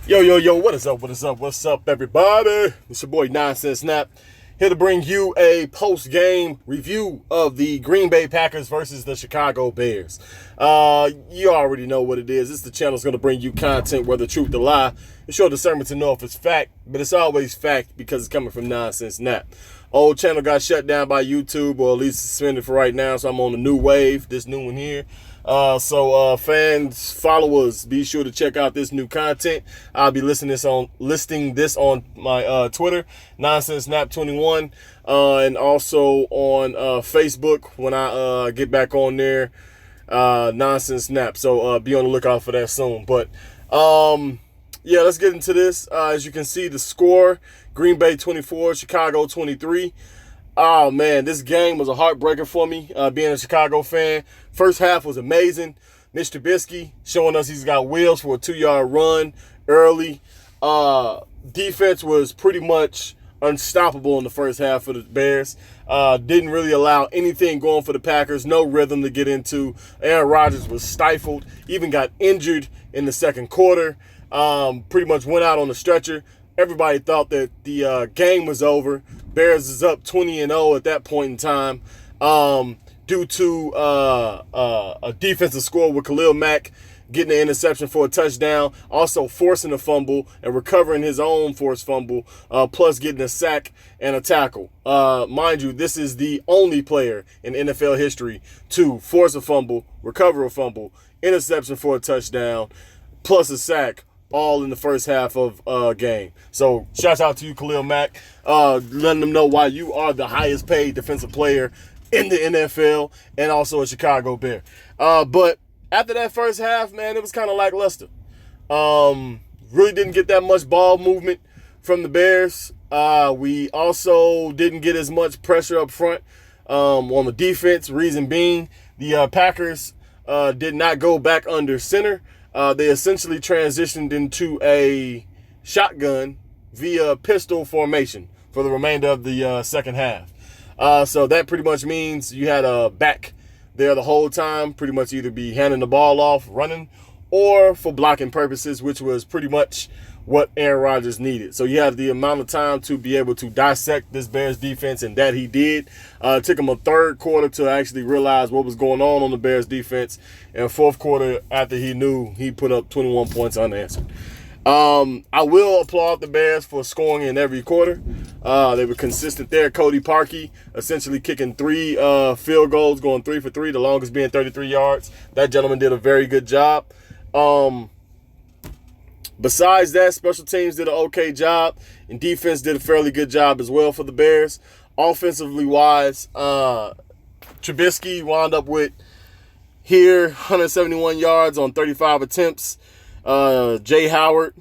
Yo, what's up, everybody? It's your boy Nonsense Snap, here to bring you a post-game review of the Green Bay Packers versus the Chicago Bears. You already know what it is. This the channel's going to bring you content, whether truth or lie. It's your discernment to know if it's fact, but it's always fact because it's coming from Nonsense Snap. Old channel got shut down by YouTube, or at least suspended for right now, so I'm on a new wave, this new one here. So fans, followers, be sure to check out this new content. I'll be listing this on my Twitter, Nonsense Snap 21, and also on Facebook when I get back on there, Nonsense Snap. So be on the lookout for that soon. But yeah, let's get into this. As you can see, the score: Green Bay 24, Chicago 23. Oh, man, this game was a heartbreaker for me, being a Chicago fan. First half was amazing. Mitch Trubisky showing us he's got wheels for a 2-yard run early. Defense was pretty much unstoppable in the first half for the Bears. Didn't really allow anything going for the Packers. No rhythm to get into. Aaron Rodgers was stifled. Even got injured in the second quarter. Pretty much went out on the stretcher. Everybody thought that the game was over. Bears is up 20-0 at that point in time due to a defensive score with Khalil Mack getting an interception for a touchdown, also forcing a fumble and recovering his own forced fumble, plus getting a sack and a tackle. Mind you, this is the only player in NFL history to force a fumble, recover a fumble, interception for a touchdown, plus a sack, all in the first half of game. So shout out to you, Khalil Mack, letting them know why you are the highest paid defensive player in the NFL and also a Chicago Bear. But after that first half, man, it was kind of lackluster. Really didn't get that much ball movement from the Bears. We also didn't get as much pressure up front on the defense. Reason being, the Packers did not go back under center. They essentially transitioned into a shotgun via pistol formation for the remainder of the second half. So that pretty much means you had a back there the whole time, pretty much either be handing the ball off, running, or for blocking purposes, which was pretty much what Aaron Rodgers needed. So you had the amount of time to be able to dissect this Bears defense, and that he did. It took him a third quarter to actually realize what was going on the Bears defense, and fourth quarter, after he knew, he put up 21 points unanswered. I will applaud the Bears for scoring in every quarter. They were consistent there. Cody Parkey essentially kicking 3 field goals, going 3 for 3, the longest being 33 yards. That gentleman did a very good job. Besides that, special teams did an okay job, and defense did a fairly good job as well for the Bears. Offensively wise, Trubisky wound up with 171 yards on 35 attempts. Jay Howard,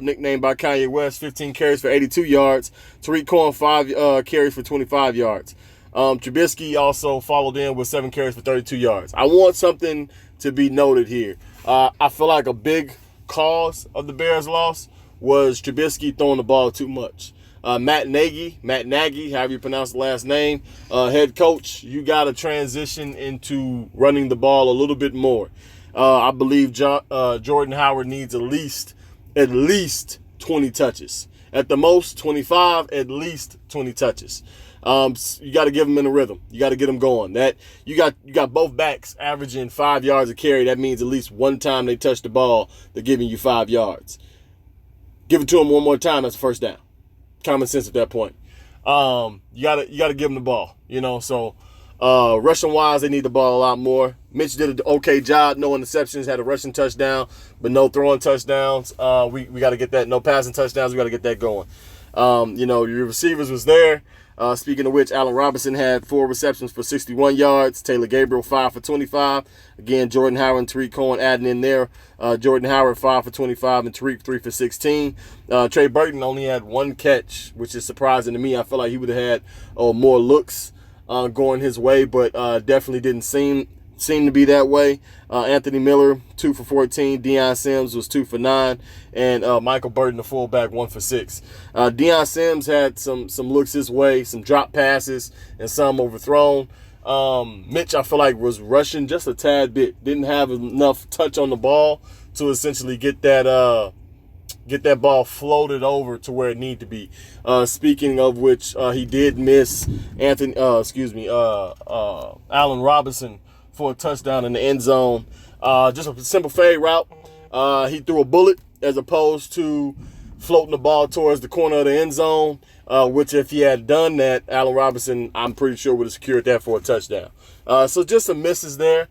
nicknamed by Kanye West, 15 carries for 82 yards. Tariq Cohen, 5 carries for 25 yards. Trubisky also followed in with 7 carries for 32 yards. I want something to be noted here. I feel like a big cause of the Bears' loss was Trubisky throwing the ball too much. Matt Nagy, however you pronounce the last name, head coach, you got to transition into running the ball a little bit more. I believe Jordan Howard needs at least 20 touches. At the most, 25, at least 20 touches. You got to give them in a rhythm. You got to get them going. That you got both backs averaging 5 yards a carry. That means at least one time they touch the ball, they're giving you 5 yards. Give it to them one more time, that's a first down. Common sense at that point. You gotta give them the ball. So rushing wise, they need the ball a lot more. Mitch did an okay job. No interceptions, had a rushing touchdown, but no throwing touchdowns. We got to get that. No passing touchdowns. We got to get that going. Your receivers was there. Speaking of which, Allen Robinson had 4 receptions for 61 yards. Taylor Gabriel, 5 for 25. Again, Jordan Howard and Tariq Cohen adding in there. Jordan Howard, 5 for 25, and Tariq, 3 for 16. Trey Burton only had 1 catch, which is surprising to me. I feel like he would have had more looks going his way, but definitely didn't seem to be that way. Anthony Miller, 2 for 14. Deion Sims was 2 for 9. And Michael Burton, the fullback, 1 for 6. Deion Sims had some looks his way, some drop passes, and some overthrown. Mitch, I feel like, was rushing just a tad bit. Didn't have enough touch on the ball to essentially get that get that ball floated over to where it need to be. Speaking of which, he did miss Allen Robinson for a touchdown in the end zone. Just a simple fade route. He threw a bullet as opposed to floating the ball towards the corner of the end zone, which if he had done that, Allen Robinson, I'm pretty sure would have secured that for a touchdown. So just some misses there.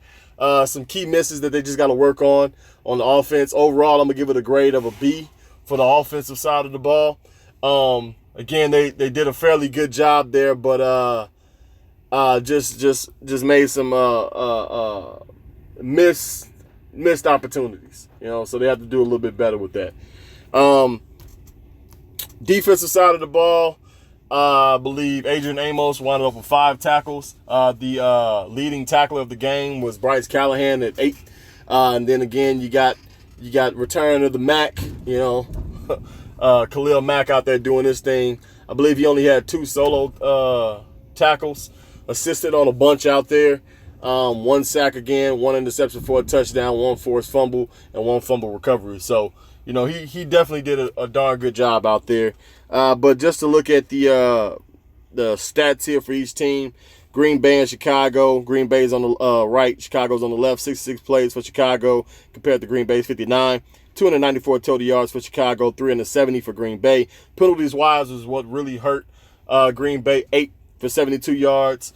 Some key misses that they just got to work on the offense. Overall, I'm going to give it a grade of a B for the offensive side of the ball. Again, they did a fairly good job there, but just made some missed opportunities. So they have to do a little bit better with that. Defensive side of the ball, I believe Adrian Amos wound up with 5 tackles. The leading tackler of the game was Bryce Callahan at 8. And then again, you got return of the Mac, Khalil Mack out there doing this thing. I believe he only had 2 solo tackles, assisted on a bunch out there. 1 sack again, 1 interception for a touchdown, 1 forced fumble, and 1 fumble recovery. So, he definitely did a darn good job out there. But just to look at the stats here for each team, Green Bay and Chicago. Green Bay's on the right, Chicago's on the left. 66 plays for Chicago compared to Green Bay's 59. 294 total yards for Chicago, 370 for Green Bay. Penalties-wise is what really hurt Green Bay. 8 for 72 yards.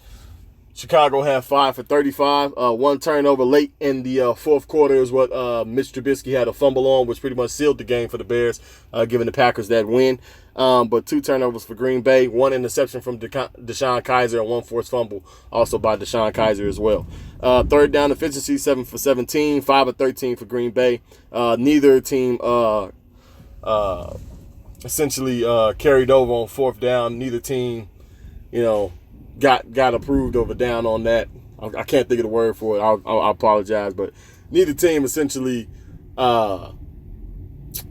Chicago had 5 for 35. 1 turnover late in the fourth quarter is what Mitch Trubisky had a fumble on, which pretty much sealed the game for the Bears, giving the Packers that win. But 2 turnovers for Green Bay, 1 interception from Deshaun Kaiser, and 1 forced fumble also by Deshaun Kaiser as well. Third down efficiency, 7 for 17, 5 of 13 for Green Bay. Neither team essentially carried over on 4th down. Neither team, got approved of a down on that. I can't think of the word for it. I apologize, but neither team essentially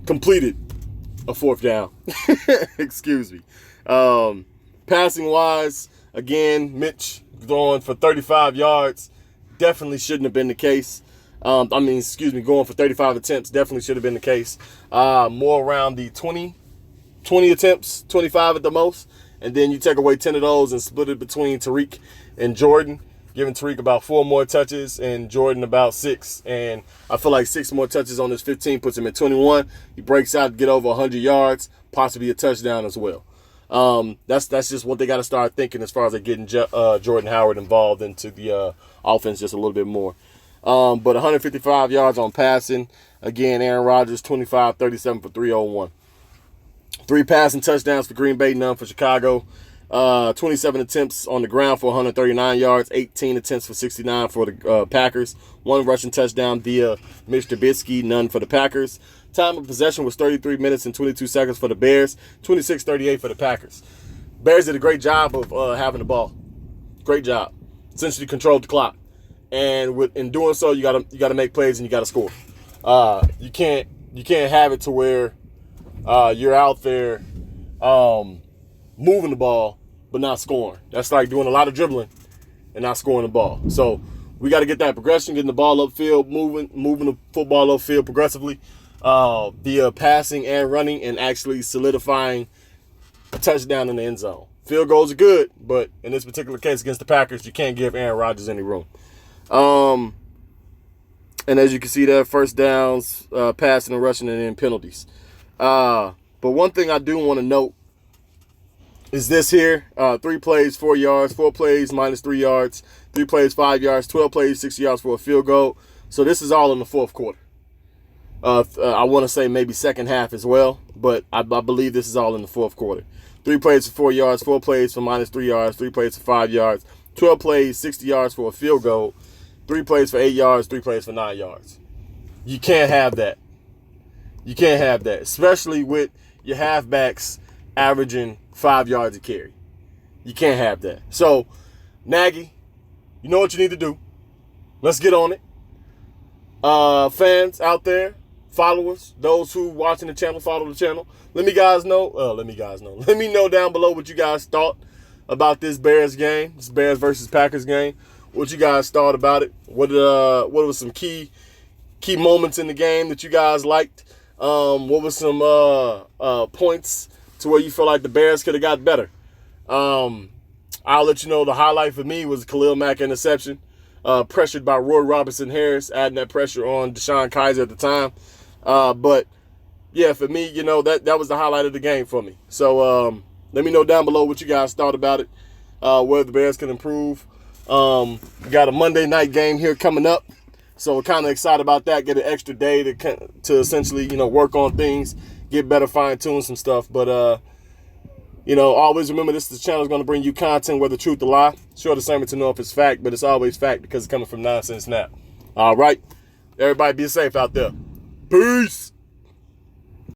completed a 4th down. Excuse me. Passing wise, again, Mitch going for 35 yards. Definitely shouldn't have been the case. Going for 35 attempts definitely should have been the case. More around the 20 attempts, 25 at the most. And then you take away 10 of those and split it between Tariq and Jordan, giving Tariq about 4 more touches and Jordan about 6. And I feel like 6 more touches on this 15 puts him at 21. He breaks out to get over 100 yards, possibly a touchdown as well. That's just what they got to start thinking as far as getting Jordan Howard involved into the offense just a little bit more. But 155 yards on passing. Again, Aaron Rodgers, 25, 37 for 301. 3 passing touchdowns for Green Bay, none for Chicago. 27 attempts on the ground for 139 yards, 18 attempts for 69 for the Packers. 1 rushing touchdown via Mitch Trubisky, none for the Packers. Time of possession was 33 minutes and 22 seconds for the Bears, 26-38 for the Packers. Bears did a great job of having the ball. Great job. Essentially controlled the clock. And in doing so, you gotta make plays and you gotta score. You can't have it to where you're out there moving the ball but not scoring. That's like doing a lot of dribbling and not scoring the ball. So we got to get that progression, getting the ball upfield, moving the football upfield progressively, via passing and running, and actually solidifying a touchdown in the end zone. Field goals are good, but in this particular case against the Packers, you can't give Aaron Rodgers any room. And as you can see there, first downs, passing and rushing, and then penalties. But one thing I do want to note is this here. 3 plays, 4 yards, 4 plays, minus 3 yards, 3 plays, 5 yards, 12 plays, 6 yards for a field goal. So this is all in the fourth quarter. I want to say maybe second half as well, but I believe this is all in the fourth quarter. 3 plays for 4 yards, 4 plays for minus 3 yards, 3 plays for 5 yards, 12 plays, 60 yards for a field goal, 3 plays for 8 yards, 3 plays for 9 yards. You can't have that. You can't have that, especially with your halfbacks averaging 5 yards a carry. You can't have that. So, Nagy, you know what you need to do. Let's get on it. Fans out there, followers, those who watching the channel, follow the channel. Let me know down below what you guys thought about this Bears game, this Bears versus Packers game. What you guys thought about it? What were some key moments in the game that you guys liked? What were some points to where you feel like the Bears could have got better? I'll let you know the highlight for me was Khalil Mack interception, pressured by Roy Robertson Harris, adding that pressure on Deshaun Kaiser at the time. But yeah, for me, that was the highlight of the game for me. So let me know down below what you guys thought about it, where the Bears can improve. We got a Monday night game here coming up, so we're kind of excited about that. Get an extra day to essentially, work on things, get better, fine tune some stuff. But always remember this channel is going to bring you content, whether truth or lie. Sure, discernment to know if it's fact, but it's always fact because it's coming from Nonsense Snap. All right, everybody, be safe out there. Peace.